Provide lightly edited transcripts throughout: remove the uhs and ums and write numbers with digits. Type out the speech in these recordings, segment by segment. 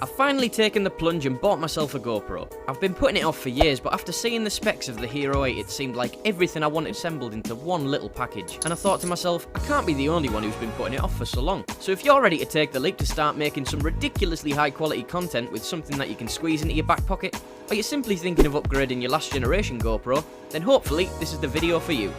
I've finally taken the plunge and bought myself a GoPro. I've been putting it off for years, but after seeing the specs of the Hero 8, it seemed like everything I wanted assembled into one little package. And I thought to myself, I can't be the only one who's been putting it off for so long. So if you're ready to take the leap to start making some ridiculously high quality content with something that you can squeeze into your back pocket, or you're simply thinking of upgrading your last generation GoPro, then hopefully this is the video for you.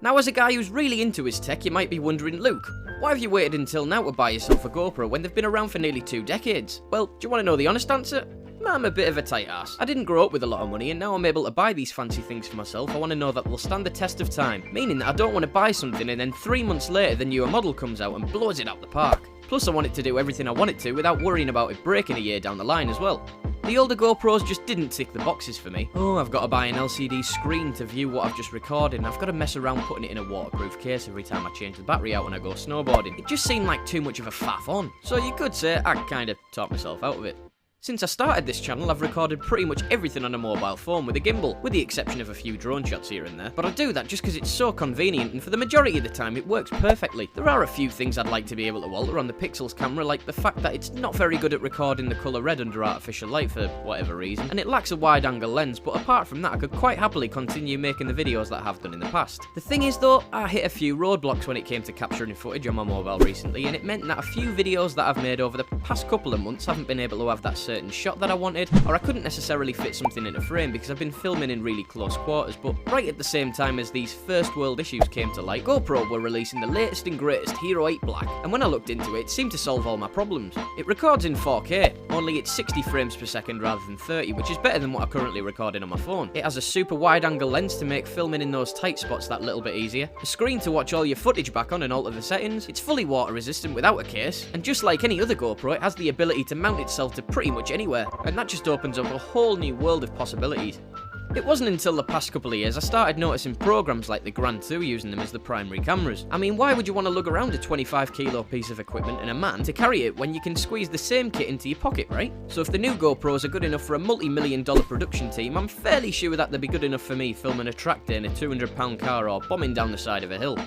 Now, as a guy who's really into his tech, you might be wondering, Luke, why have you waited until now to buy yourself a GoPro when they've been around for nearly 2 decades? Well, do you want to know the honest answer? I'm a bit of a tight ass. I didn't grow up with a lot of money, and now I'm able to buy these fancy things for myself. I want to know that they'll stand the test of time, meaning that I don't want to buy something and then 3 months later the newer model comes out and blows it out the park. Plus I want it to do everything I want it to without worrying about it breaking a year down the line as well. The older GoPros just didn't tick the boxes for me. Oh, I've got to buy an LCD screen to view what I've just recorded, and I've got to mess around putting it in a waterproof case every time I change the battery out when I go snowboarding. It just seemed like too much of a faff on. So you could say I kind of talked myself out of it. Since I started this channel, I've recorded pretty much everything on a mobile phone with a gimbal, with the exception of a few drone shots here and there. But I do that just because it's so convenient, and for the majority of the time it works perfectly. There are a few things I'd like to be able to alter on the Pixels camera, like the fact that it's not very good at recording the colour red under artificial light for whatever reason, and it lacks a wide angle lens, but apart from that I could quite happily continue making the videos that I have done in the past. The thing is though, I hit a few roadblocks when it came to capturing footage on my mobile recently, and it meant that a few videos that I've made over the past couple of months haven't been able to have that certain shot that I wanted, or I couldn't necessarily fit something in a frame because I've been filming in really close quarters. But right at the same time as these first world issues came to light, GoPro were releasing the latest and greatest Hero 8 Black, and when I looked into it, it seemed to solve all my problems. It records in 4K, only it's 60 frames per second rather than 30, which is better than what I'm currently recording on my phone. It has a super wide angle lens to make filming in those tight spots that little bit easier, a screen to watch all your footage back on and alter the settings, it's fully water resistant without a case, and just like any other GoPro, it has the ability to mount itself to pretty much anywhere, and that just opens up a whole new world of possibilities. It wasn't until the past couple of years I started noticing programs like the Grand 2 using them as the primary cameras. I mean, why would you want to lug around a 25 kilo piece of equipment and a man to carry it when you can squeeze the same kit into your pocket, right? So if the new GoPros are good enough for a multi-million-dollar production team, I'm fairly sure that they'll be good enough for me filming a track day in a 200-pound car or bombing down the side of a hill.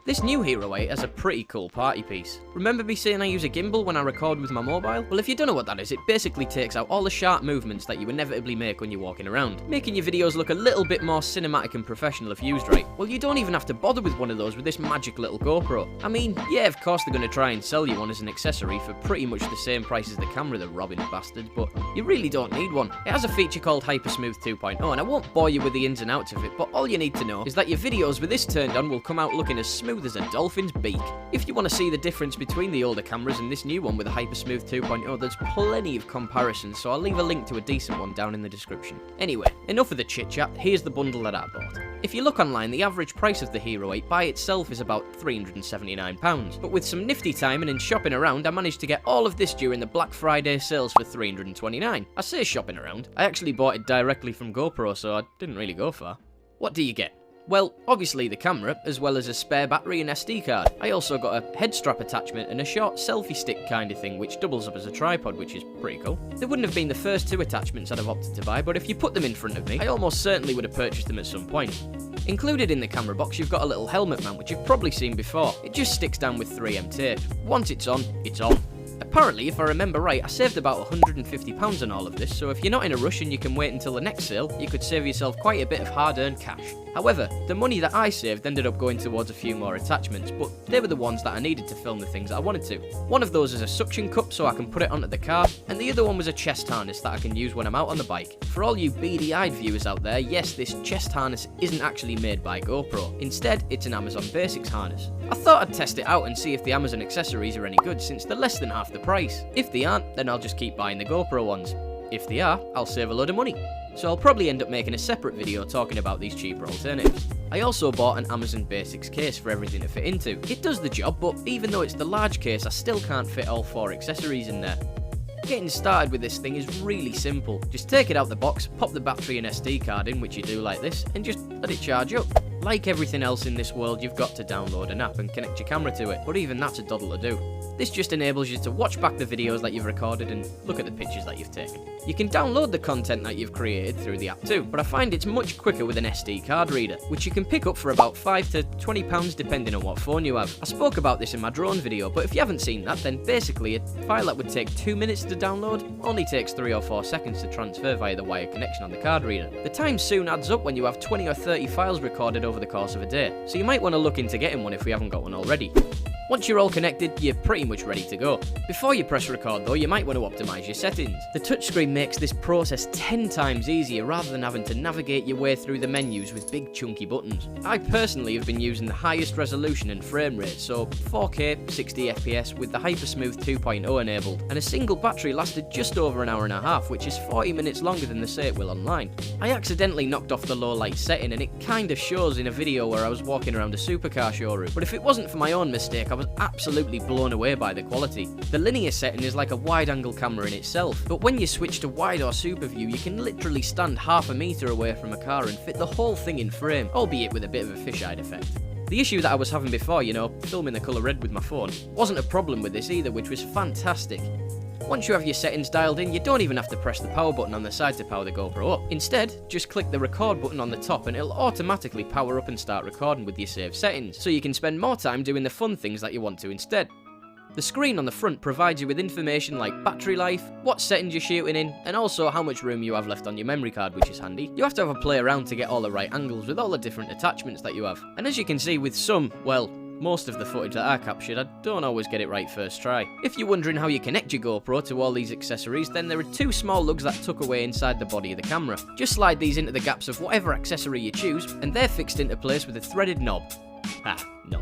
This new Hero 8 has a pretty cool party piece. Remember me saying I use a gimbal when I record with my mobile? Well, if you don't know what that is, it basically takes out all the sharp movements that you inevitably make when you're walking around, making your videos look a little bit more cinematic and professional if used right. Well, you don't even have to bother with one of those with this magic little GoPro. I mean, yeah, of course they're going to try and sell you one as an accessory for pretty much the same price as the camera, the robbing bastards, but you really don't need one. It has a feature called Hypersmooth 2.0, and I won't bore you with the ins and outs of it, but all you need to know is that your videos with this turned on will come out looking as smooth as a dolphin's beak. If you want to see the difference between the older cameras and this new one with a Hypersmooth 2.0, there's plenty of comparisons, so I'll leave a link to a decent one down in the description. Anyway, enough of the chit chat, here's the bundle that I bought. If you look online, the average price of the Hero 8 by itself is about £379, but with some nifty timing and shopping around, I managed to get all of this during the Black Friday sales for £329. I say shopping around, I actually bought it directly from GoPro, so I didn't really go far. What do you get? Well, obviously the camera, as well as a spare battery and SD card. I also got a head strap attachment and a short selfie stick kind of thing which doubles up as a tripod, which is pretty cool. They wouldn't have been the first 2 attachments I'd have opted to buy, but if you put them in front of me, I almost certainly would have purchased them at some point. Included in the camera box, you've got a little helmet mount which you've probably seen before. It just sticks down with 3M tape. Once it's on, it's on. Apparently, if I remember right, I saved about £150 on all of this, so if you're not in a rush and you can wait until the next sale, you could save yourself quite a bit of hard-earned cash. However, the money that I saved ended up going towards a few more attachments, but they were the ones that I needed to film the things that I wanted to. One of those is a suction cup so I can put it onto the car, and the other one was a chest harness that I can use when I'm out on the bike. For all you beady-eyed viewers out there, yes, this chest harness isn't actually made by GoPro. Instead, it's an Amazon Basics harness. I thought I'd test it out and see if the Amazon accessories are any good, since they're less than half the price. If they aren't, then I'll just keep buying the GoPro ones. If they are, I'll save a load of money. So I'll probably end up making a separate video talking about these cheaper alternatives. I also bought an Amazon Basics case for everything to fit into. It does the job, but even though it's the large case, I still can't fit all 4 accessories in there. Getting started with this thing is really simple. Just take it out the box, pop the battery and SD card in, which you do like this, and just let it charge up. Like everything else in this world, you've got to download an app and connect your camera to it, but even that's a doddle to do. This just enables you to watch back the videos that you've recorded and look at the pictures that you've taken. You can download the content that you've created through the app too, but I find it's much quicker with an SD card reader, which you can pick up for about £5 to £20 depending on what phone you have. I spoke about this in my drone video, but if you haven't seen that, then basically a file that would take 2 minutes to download only takes 3 or 4 seconds to transfer via the wire connection on the card reader. The time soon adds up when you have 20 or 30 files recorded over the course of a day, so you might want to look into getting one if we haven't got one already. Once you're all connected, you're pretty much ready to go. Before you press record though, you might want to optimise your settings. The touchscreen makes this process 10 times easier rather than having to navigate your way through the menus with big chunky buttons. I personally have been using the highest resolution and frame rate, so 4K 60 FPS with the Hypersmooth 2.0 enabled, and a single battery lasted just over an hour and a half, which is 40 minutes longer than they say it will online. I accidentally knocked off the low light setting and it kind of shows in a video where I was walking around a supercar showroom, but if it wasn't for my own mistake, I was absolutely blown away by the quality. The linear setting is like a wide angle camera in itself, but when you switch to wide or super view, you can literally stand half a metre away from a car and fit the whole thing in frame, albeit with a bit of a fisheye effect. The issue that I was having before, filming the colour red with my phone, wasn't a problem with this either, which was fantastic. Once you have your settings dialed in, you don't even have to press the power button on the side to power the GoPro up. Instead, just click the record button on the top and it'll automatically power up and start recording with your saved settings, so you can spend more time doing the fun things that you want to instead. The screen on the front provides you with information like battery life, what settings you're shooting in, and also how much room you have left on your memory card, which is handy. You have to have a play around to get all the right angles with all the different attachments that you have. And as you can see with most of the footage that I captured, I don't always get it right first try. If you're wondering how you connect your GoPro to all these accessories, then there are 2 small lugs that tuck away inside the body of the camera. Just slide these into the gaps of whatever accessory you choose, and they're fixed into place with a threaded knob. No.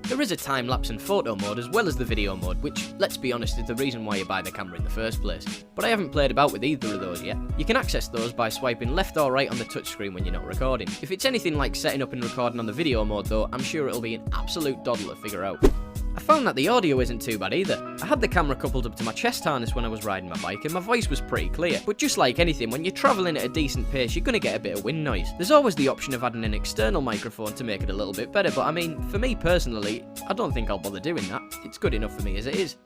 There is a time-lapse and photo mode as well as the video mode, which, let's be honest, is the reason why you buy the camera in the first place. But I haven't played about with either of those yet. You can access those by swiping left or right on the touchscreen when you're not recording. If it's anything like setting up and recording on the video mode though, I'm sure it'll be an absolute doddle to figure out. I found that the audio isn't too bad either. I had the camera coupled up to my chest harness when I was riding my bike and my voice was pretty clear. But just like anything, when you're travelling at a decent pace, you're going to get a bit of wind noise. There's always the option of adding an external microphone to make it a little bit better, but I mean, for me personally, I don't think I'll bother doing that. It's good enough for me as it is.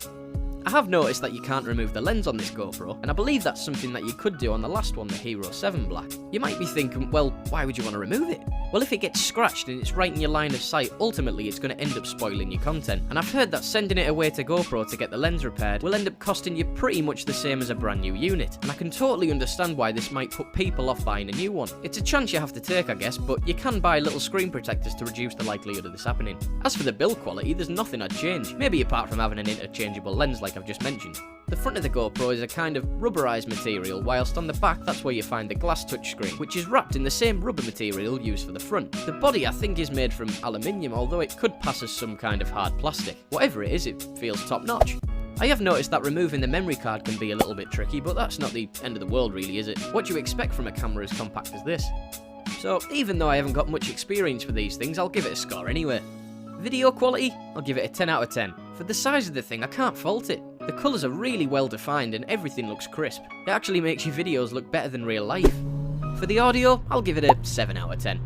I have noticed that you can't remove the lens on this GoPro, and I believe that's something that you could do on the last one, the HERO8 Black. You might be thinking, well, why would you want to remove it? Well, if it gets scratched and it's right in your line of sight, ultimately it's going to end up spoiling your content. And I've heard that sending it away to GoPro to get the lens repaired will end up costing you pretty much the same as a brand new unit. And I can totally understand why this might put people off buying a new one. It's a chance you have to take, I guess, but you can buy little screen protectors to reduce the likelihood of this happening. As for the build quality, there's nothing I'd change, maybe apart from having an interchangeable lens like I've just mentioned. The front of the GoPro is a kind of rubberized material, whilst on the back that's where you find the glass touchscreen, which is wrapped in the same rubber material used for the front. The body I think is made from aluminium, although it could pass as some kind of hard plastic. Whatever it is, it feels top notch. I have noticed that removing the memory card can be a little bit tricky, but that's not the end of the world really, is it? What do you expect from a camera as compact as this? So even though I haven't got much experience with these things, I'll give it a score anyway. Video quality, I'll give it a 10 out of 10. For the size of the thing, I can't fault it. The colours are really well defined and everything looks crisp. It actually makes your videos look better than real life. For the audio, I'll give it a 7 out of 10.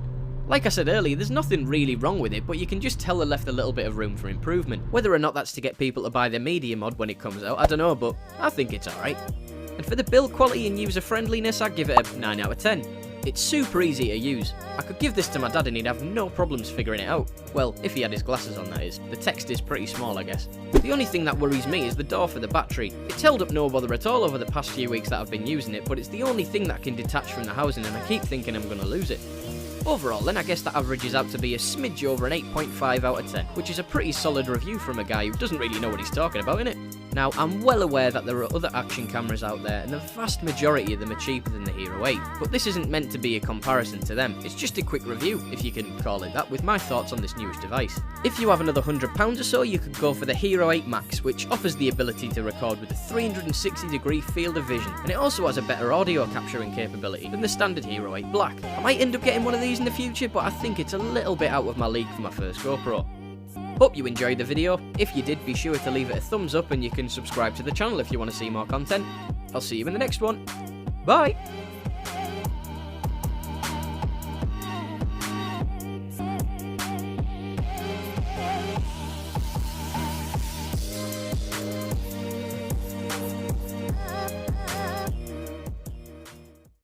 Like I said earlier, there's nothing really wrong with it, but you can just tell they left a little bit of room for improvement. Whether or not that's to get people to buy the media mod when it comes out, I don't know, but I think it's alright. And for the build quality and user friendliness, I'd give it a 9 out of 10. It's super easy to use. I could give this to my dad and he'd have no problems figuring it out. Well, if he had his glasses on, that is. The text is pretty small, I guess. The only thing that worries me is the door for the battery. It's held up no bother at all over the past few weeks that I've been using it, but it's the only thing that can detach from the housing and I keep thinking I'm going to lose it. Overall then, I guess that averages out to be a smidge over an 8.5 out of 10, which is a pretty solid review from a guy who doesn't really know what he's talking about, innit? Now, I'm well aware that there are other action cameras out there, and the vast majority of them are cheaper than the HERO8, but this isn't meant to be a comparison to them. It's just a quick review, if you can call it that, with my thoughts on this newest device. If you have another £100 or so, you could go for the HERO8 Max, which offers the ability to record with a 360-degree field of vision, and it also has a better audio capturing capability than the standard HERO8 Black. I might end up getting one of these in the future, but I think it's a little bit out of my league for my first GoPro. Hope you enjoyed the video. If you did, be sure to leave it a thumbs up and you can subscribe to the channel if you want to see more content. I'll see you in the next one. Bye!